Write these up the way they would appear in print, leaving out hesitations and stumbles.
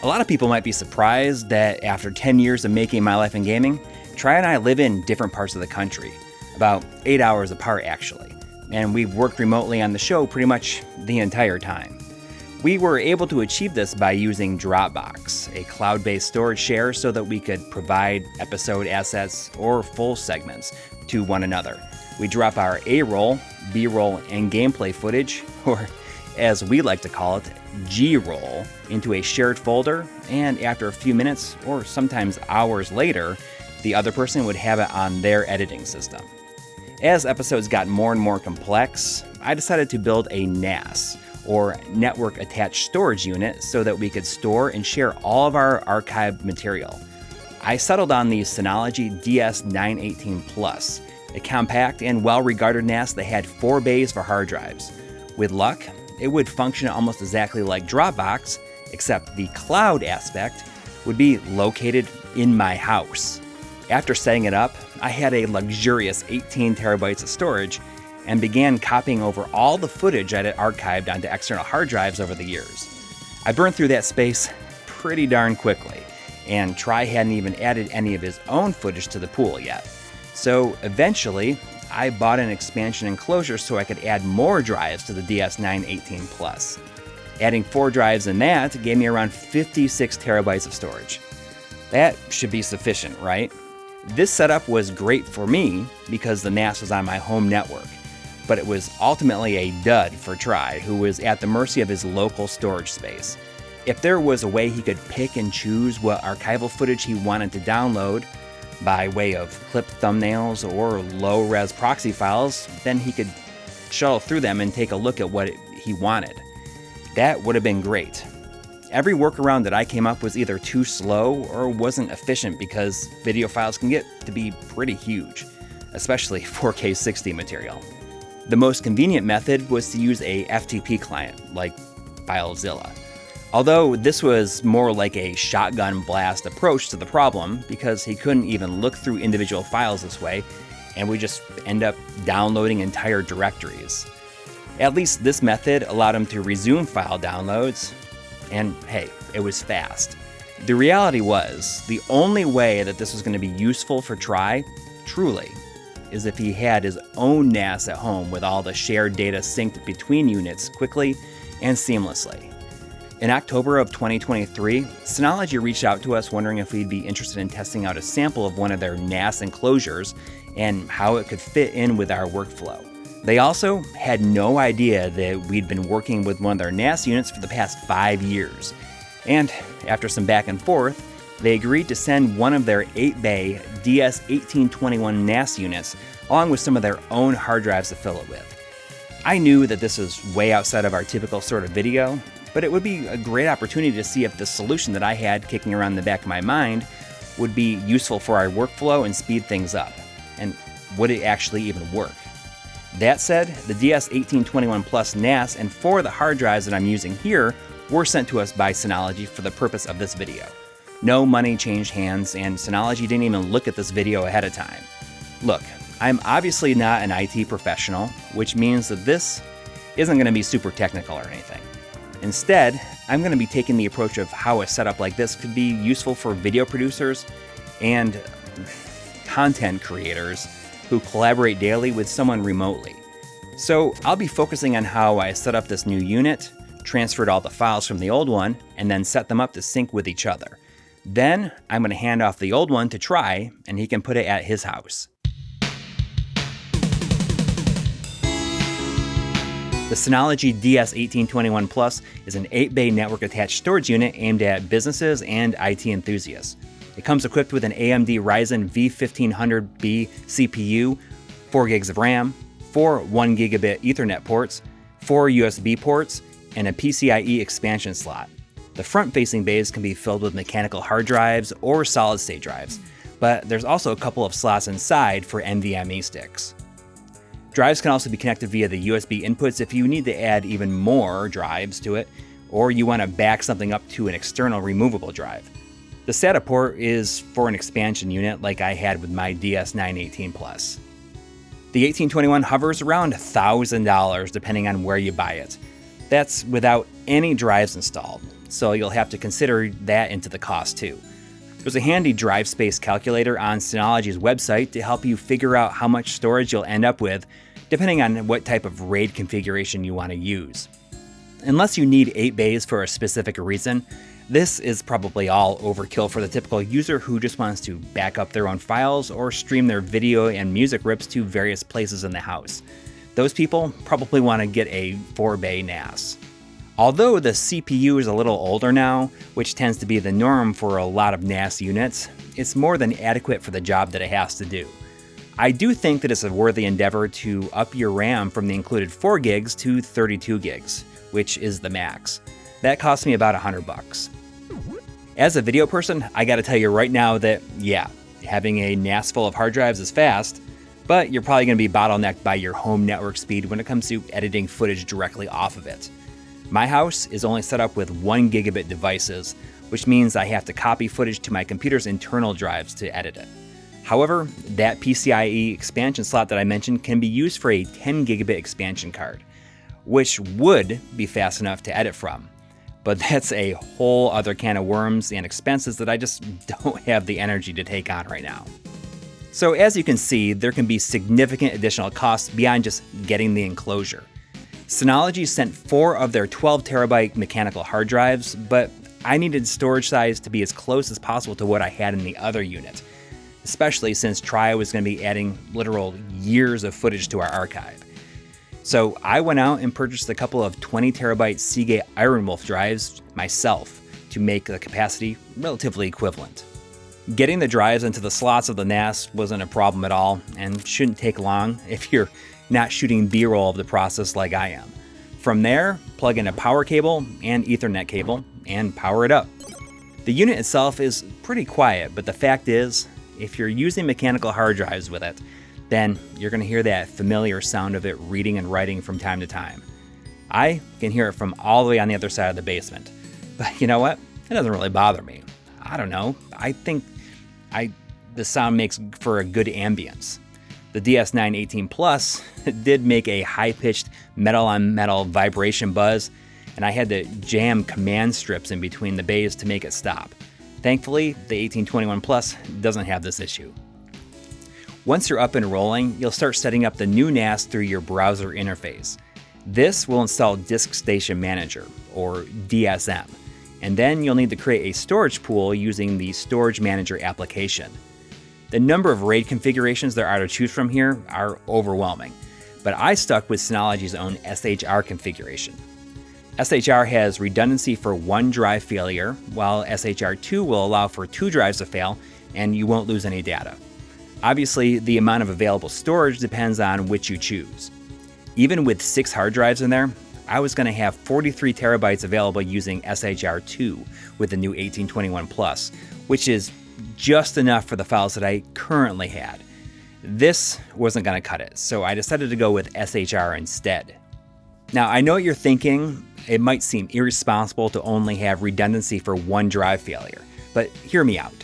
A lot of people might be surprised that after 10 years of making My Life in Gaming, Try and I live in different parts of the country, about 8 hours apart actually, and we've worked remotely on the show pretty much the entire time. We were able to achieve this by using Dropbox, a cloud-based storage share, so that we could provide episode assets or full segments to one another. We drop our A-roll, B-roll, and gameplay footage, or as we like to call it, G-roll, into a shared folder, and after a few minutes, or sometimes hours later, the other person would have it on their editing system. As episodes got more and more complex, I decided to build a NAS, or Network Attached Storage Unit, so that we could store and share all of our archived material. I settled on the Synology DS1821, a compact and well-regarded NAS that had 4 bays for hard drives. With luck, it would function almost exactly like Dropbox, except the cloud aspect would be located in my house. After setting it up, I had a luxurious 18 terabytes of storage and began copying over all the footage I had archived onto external hard drives over the years. I burned through that space pretty darn quickly, and Try hadn't even added any of his own footage to the pool yet. So eventually, I bought an expansion enclosure so I could add more drives to the DS918 Adding 4 drives in that gave me around 56 terabytes of storage. That should be sufficient, right? This setup was great for me because the NAS was on my home network, but it was ultimately a dud for Try, who was at the mercy of his local storage space. If there was a way he could pick and choose what archival footage he wanted to download, by way of clipped thumbnails or low-res proxy files, then he could shuttle through them and take a look at what he wanted. That would have been great. Every workaround that I came up was either too slow or wasn't efficient because video files can get to be pretty huge, especially 4K 60 material. The most convenient method was to use a FTP client, like FileZilla. Although this was more like a shotgun blast approach to the problem because he couldn't even look through individual files this way, and we just end up downloading entire directories. At least this method allowed him to resume file downloads, and hey, it was fast. The reality was, the only way that this was going to be useful for Try, truly, is if he had his own NAS at home with all the shared data synced between units quickly and seamlessly. In October of 2023, Synology reached out to us wondering if we'd be interested in testing out a sample of one of their NAS enclosures and how it could fit in with our workflow. They also had no idea that we'd been working with one of their NAS units for the past 5 years. And after some back and forth, they agreed to send one of their 8-bay DS1821 NAS units along with some of their own hard drives to fill it with. I knew that this was way outside of our typical sort of video, but it would be a great opportunity to see if the solution that I had kicking around in the back of my mind would be useful for our workflow and speed things up. And would it actually even work? That said, the DS1821 NAS and 4 of the hard drives that I'm using here were sent to us by Synology for the purpose of this video. No money changed hands, and Synology didn't even look at this video ahead of time. Look, I'm obviously not an IT professional, which means that this isn't going to be super technical or anything. Instead, I'm going to be taking the approach of how a setup like this could be useful for video producers and content creators who collaborate daily with someone remotely. So I'll be focusing on how I set up this new unit, transferred all the files from the old one, and then set them up to sync with each other. Then I'm going to hand off the old one to Try, and he can put it at his house. The Synology DS1821 is an 8-bay network-attached storage unit aimed at businesses and IT enthusiasts. It comes equipped with an AMD Ryzen V1500B CPU, 4 gigs of RAM, 4 1 gigabit Ethernet ports, 4 USB ports, and a PCIe expansion slot. The front-facing bays can be filled with mechanical hard drives or solid-state drives, but there's also a couple of slots inside for NVMe sticks. Drives can also be connected via the USB inputs if you need to add even more drives to it, or you want to back something up to an external removable drive. The SATA port is for an expansion unit like I had with my DS918 The 1821 hovers around $1,000 depending on where you buy it. That's without any drives installed, so you'll have to consider that into the cost too. There's a handy drive space calculator on Synology's website to help you figure out how much storage you'll end up with, depending on what type of RAID configuration you want to use. Unless you need 8 bays for a specific reason, this is probably all overkill for the typical user who just wants to back up their own files or stream their video and music rips to various places in the house. Those people probably want to get a 4-bay NAS. Although the CPU is a little older now, which tends to be the norm for a lot of NAS units, it's more than adequate for the job that it has to do. I do think that it's a worthy endeavor to up your RAM from the included 4 gigs to 32 gigs, which is the max. That cost me about $100. As a video person, I gotta tell you right now that, yeah, having a NAS full of hard drives is fast, but you're probably gonna be bottlenecked by your home network speed when it comes to editing footage directly off of it. My house is only set up with 1 gigabit devices, which means I have to copy footage to my computer's internal drives to edit it. However, that PCIe expansion slot that I mentioned can be used for a 10 gigabit expansion card, which would be fast enough to edit from. But that's a whole other can of worms and expenses that I just don't have the energy to take on right now. So as you can see, there can be significant additional costs beyond just getting the enclosure. Synology sent 4 of their 12 terabyte mechanical hard drives, but I needed storage size to be as close as possible to what I had in the other unit, especially since Try was going to be adding literal years of footage to our archive. So I went out and purchased a couple of 20 terabyte Seagate Ironwolf drives myself to make the capacity relatively equivalent. Getting the drives into the slots of the NAS wasn't a problem at all and shouldn't take long if you're not shooting B-roll of the process like I am. From there, plug in a power cable and Ethernet cable and power it up. The unit itself is pretty quiet, but the fact is, if you're using mechanical hard drives with it, then you're going to hear that familiar sound of it reading and writing from time to time. I can hear it from all the way on the other side of the basement. But you know what? It doesn't really bother me. I don't know. I think the sound makes for a good ambience. The DS918 Plus did make a high-pitched metal-on-metal vibration buzz, and I had to jam command strips in between the bays to make it stop. Thankfully, the 1821 Plus doesn't have this issue. Once you're up and rolling, you'll start setting up the new NAS through your browser interface. This will install Disk Station Manager, or DSM, and then you'll need to create a storage pool using the Storage Manager application. The number of RAID configurations there are to choose from here are overwhelming, but I stuck with Synology's own SHR configuration. SHR has redundancy for 1 drive failure, while SHR2 will allow for 2 drives to fail and you won't lose any data. Obviously, the amount of available storage depends on which you choose. Even with 6 hard drives in there, I was going to have 43 terabytes available using SHR2 with the new 1821 Plus, which is just enough for the files that I currently had. This wasn't going to cut it, so I decided to go with SHR instead. Now, I know what you're thinking. It might seem irresponsible to only have redundancy for 1 drive failure, but hear me out.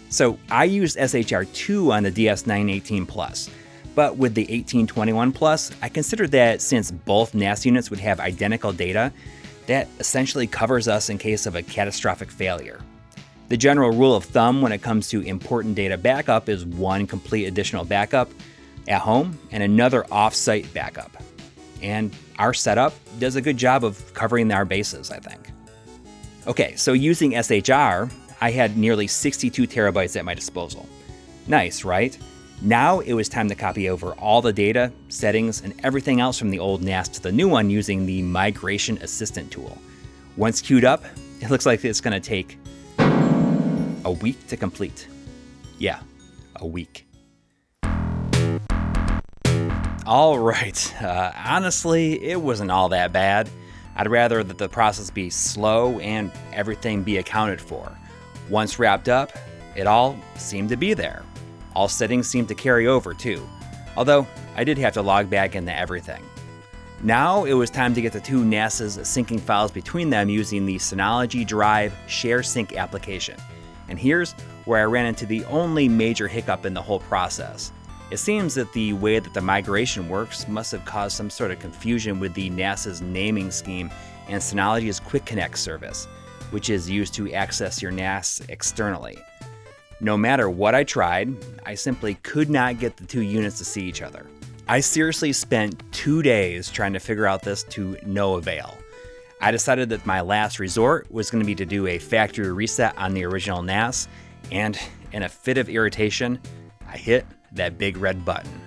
So I used SHR2 on the DS918 Plus, but with the 1821 Plus, I considered that since both NAS units would have identical data, that essentially covers us in case of a catastrophic failure. The general rule of thumb when it comes to important data backup is 1 complete additional backup at home and another off-site backup. And our setup does a good job of covering our bases, I think. Okay, so using SHR, I had nearly 62 terabytes at my disposal. Nice, right? Now it was time to copy over all the data, settings, and everything else from the old NAS to the new one using the Migration Assistant tool. Once queued up, it looks like it's going to take a week to complete. Yeah, a week. All right, honestly, it wasn't all that bad. I'd rather that the process be slow and everything be accounted for. Once wrapped up, it all seemed to be there. All settings seemed to carry over too, although I did have to log back into everything. Now it was time to get the 2 NASs syncing files between them using the Synology Drive Share Sync application. And here's where I ran into the only major hiccup in the whole process. It seems that the way that the migration works must have caused some sort of confusion with the NAS's naming scheme and Synology's Quick Connect service, which is used to access your NAS externally. No matter what I tried, I simply could not get the two units to see each other. I seriously spent 2 days trying to figure out this to no avail. I decided that my last resort was going to be to do a factory reset on the original NAS, and in a fit of irritation, I hit that big red button.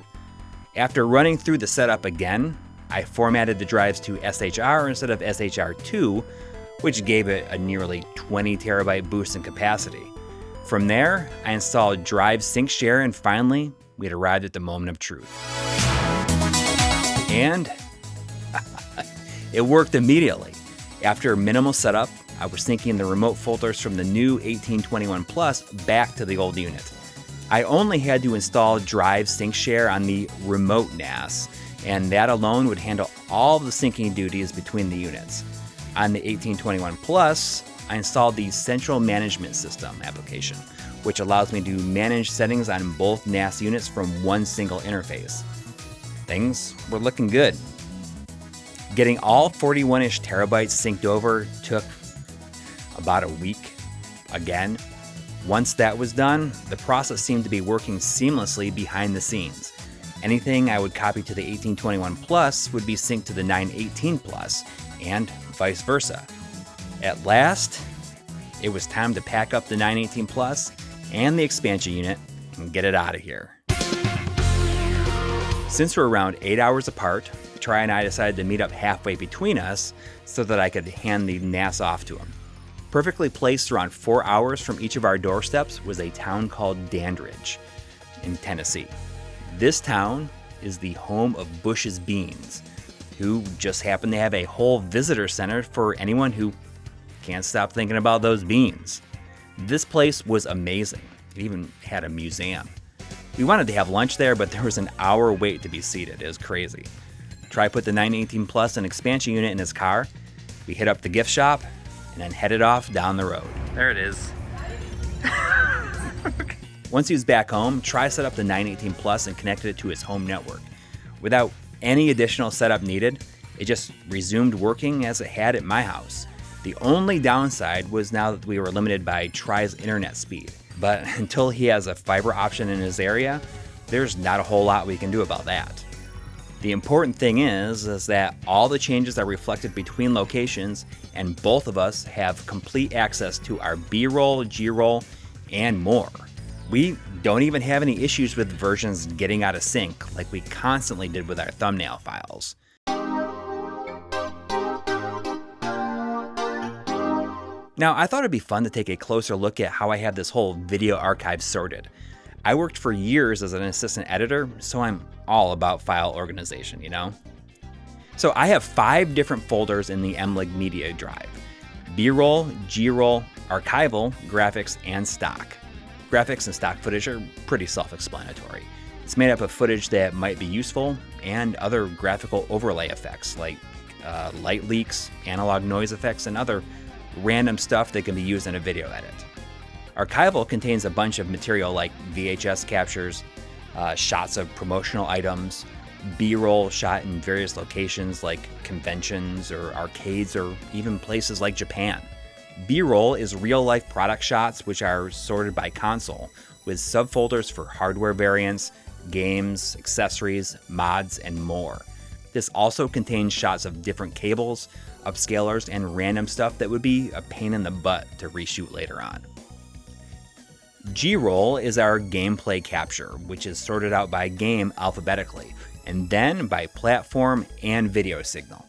After running through the setup again, I formatted the drives to SHR instead of SHR2, which gave it a nearly 20 terabyte boost in capacity. From there, I installed Drive Sync Share, and finally, we had arrived at the moment of truth. And it worked immediately. After minimal setup, I was syncing the remote folders from the new 1821 Plus back to the old unit. I only had to install Drive Sync Share on the remote NAS, and that alone would handle all the syncing duties between the units. On the 1821 Plus, I installed the Central Management System application, which allows me to manage settings on both NAS units from one single interface. Things were looking good. Getting all 41-ish terabytes synced over took about a week. Again, once that was done, the process seemed to be working seamlessly behind the scenes. Anything I would copy to the 1821 Plus would be synced to the 918 Plus, and vice versa. At last, it was time to pack up the 918 Plus and the expansion unit and get it out of here. Since we're around 8 hours apart, Try and I decided to meet up halfway between us so that I could hand the NAS off to him. Perfectly placed around 4 hours from each of our doorsteps was a town called Dandridge in Tennessee. This town is the home of Bush's Beans, who just happen to have a whole visitor center for anyone who can't stop thinking about those beans. This place was amazing. It even had a museum. We wanted to have lunch there, but there was an hour wait to be seated. It was crazy. Try put the 918 Plus and expansion unit in his car. We hit up the gift shop and then headed off down the road. There it is. Once he was back home, Try set up the 918 Plus and connected it to his home network. Without any additional setup needed, it just resumed working as it had at my house. The only downside was now that we were limited by Try's internet speed. But until he has a fiber option in his area, there's not a whole lot we can do about that. The important thing is that all the changes are reflected between locations, and both of us have complete access to our B-roll, G-roll, and more. We don't even have any issues with versions getting out of sync like we constantly did with our thumbnail files. Now, I thought it'd be fun to take a closer look at how I have this whole video archive sorted. I worked for years as an assistant editor, so I'm all about file organization, you know? So I have 5 different folders in the MLiG media drive: B-roll, G-roll, archival, graphics, and stock. Graphics and stock footage are pretty self-explanatory. It's made up of footage that might be useful and other graphical overlay effects like light leaks, analog noise effects, and other random stuff that can be used in a video edit. Archival contains a bunch of material like VHS captures, shots of promotional items, B-roll shot in various locations like conventions or arcades or even places like Japan. B-roll is real-life product shots which are sorted by console, with subfolders for hardware variants, games, accessories, mods, and more. This also contains shots of different cables, upscalers, and random stuff that would be a pain in the butt to reshoot later on. G-roll is our gameplay capture, which is sorted out by game alphabetically, and then by platform and video signal.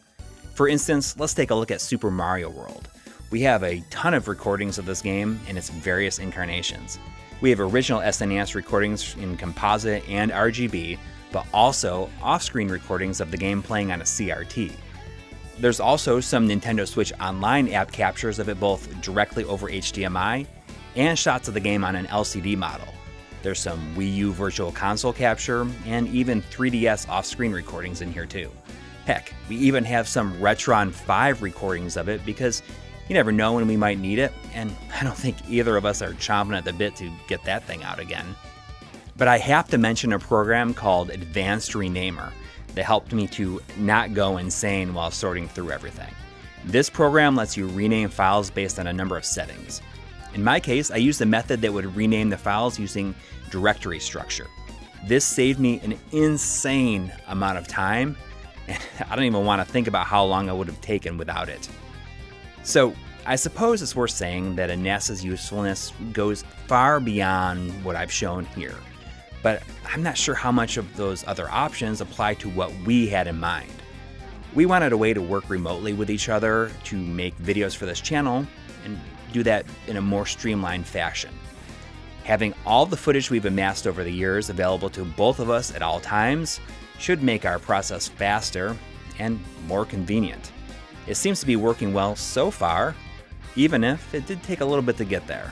For instance, let's take a look at Super Mario World. We have a ton of recordings of this game in its various incarnations. We have original SNES recordings in composite and RGB, but also off-screen recordings of the game playing on a CRT. There's also some Nintendo Switch Online app captures of it both directly over HDMI and shots of the game on an LCD model. There's some Wii U Virtual Console capture and even 3DS off-screen recordings in here too. Heck, we even have some Retron 5 recordings of it because you never know when we might need it, and I don't think either of us are chomping at the bit to get that thing out again. But I have to mention a program called Advanced Renamer that helped me to not go insane while sorting through everything. This program lets you rename files based on a number of settings. In my case, I used a method that would rename the files using directory structure. This saved me an insane amount of time, and I don't even want to think about how long I would have taken without it. So I suppose it's worth saying that a NAS's usefulness goes far beyond what I've shown here, but I'm not sure how much of those other options apply to what we had in mind. We wanted a way to work remotely with each other to make videos for this channel and do that in a more streamlined fashion. Having all the footage we've amassed over the years available to both of us at all times should make our process faster and more convenient. It seems to be working well so far, even if it did take a little bit to get there.